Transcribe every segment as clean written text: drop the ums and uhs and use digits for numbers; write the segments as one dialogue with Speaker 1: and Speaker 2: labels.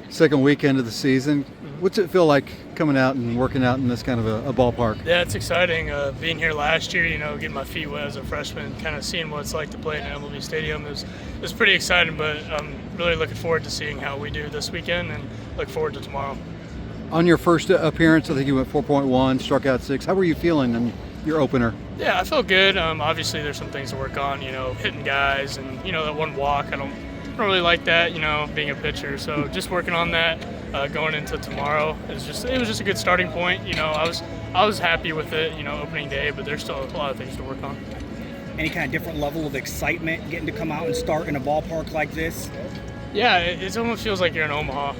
Speaker 1: Second weekend of the season. What's it feel like coming out and working out in this kind of a ballpark?
Speaker 2: Yeah, it's exciting. Being here last year, getting my feet wet as a freshman, kind of seeing what it's like to play in Eberle Stadium is pretty exciting. But I'm really looking forward to seeing how we do this weekend and look forward to tomorrow.
Speaker 1: On your first appearance, I think you went 4.1, struck out 6. How were you feeling in your opener?
Speaker 2: Yeah, I felt good. Obviously, there's some things to work on. Hitting guys and that one walk. I don't really like that. Being a pitcher. So just working on that. Going into tomorrow it was just a good starting point. I was happy with it. Opening day, but there's still a lot of things to work on.
Speaker 3: Any kind of different level of excitement getting to come out and start in a ballpark like this?
Speaker 2: Yeah, it almost feels like you're in Omaha.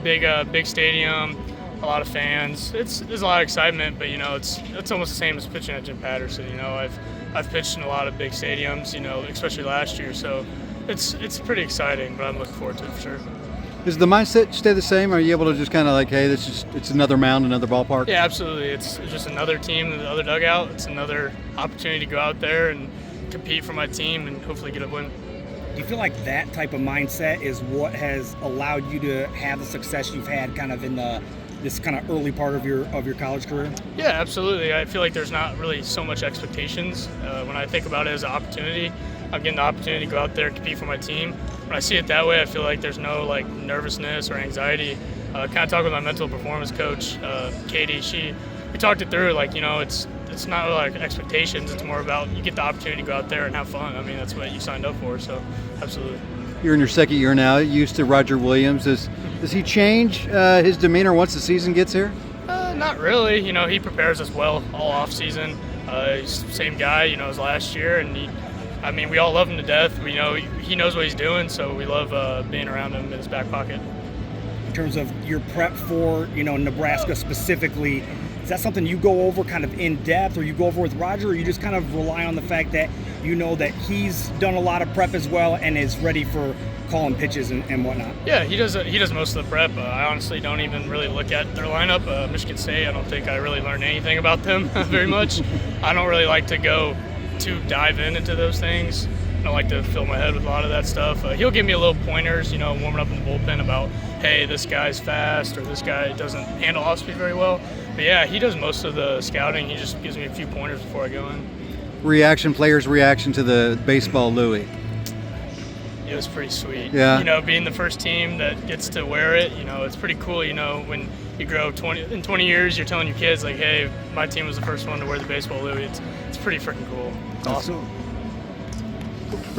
Speaker 2: Big stadium, a lot of fans. There's a lot of excitement, but it's almost the same as pitching at Jim Patterson. I've pitched in a lot of big stadiums. Especially last year, so it's pretty exciting. But I'm looking forward to it for sure.
Speaker 1: Does the mindset stay the same? Are you able to just kind of like, hey, it's another mound, another ballpark?
Speaker 2: Yeah, absolutely. It's just another team in the other dugout. It's another opportunity to go out there and compete for my team and hopefully get a win.
Speaker 3: Do you feel like that type of mindset is what has allowed you to have the success you've had kind of in this kind of early part of your college career?
Speaker 2: Yeah, absolutely. I feel like there's not really so much expectations. When I think about it as an opportunity, I'm getting the opportunity to go out there and compete for my team. When I see it that way, I feel like there's no nervousness or anxiety. Kind of talk with my mental performance coach, Katie. We talked it through. It's not really like expectations. It's more about you get the opportunity to go out there and have fun. I mean, that's what you signed up for. So, absolutely.
Speaker 1: You're in your second year now. Used to Roger Williams. Does he change his demeanor once the season gets here?
Speaker 2: Not really. He prepares us well all off season. He's the same guy, as last year, and we all love him to death. We know he knows what he's doing, so we love being around him in his back pocket.
Speaker 3: In terms of your prep for, Nebraska specifically, is that something you go over kind of in depth, or you go over with Roger, or you just kind of rely on the fact that that he's done a lot of prep as well and is ready for calling pitches and whatnot?
Speaker 2: Yeah, he does most of the prep. I honestly don't even really look at their lineup. Michigan State, I don't think I really learned anything about them very much. I don't really like to go to dive into those things. I don't like to fill my head with a lot of that stuff. He'll give me a little pointers, warming up in the bullpen about, hey, this guy's fast or this guy doesn't handle off speed very well. But yeah, he does most of the scouting. He just gives me a few pointers before I go in.
Speaker 1: Players' reaction to the baseball Louis.
Speaker 2: It was pretty sweet.
Speaker 1: Yeah.
Speaker 2: Being the first team that gets to wear it, it's pretty cool. When you grow 20 years, you're telling your kids like, hey, my team was the first one to wear the baseball Louis. It's pretty freaking cool. It's awesome.
Speaker 1: Appreciate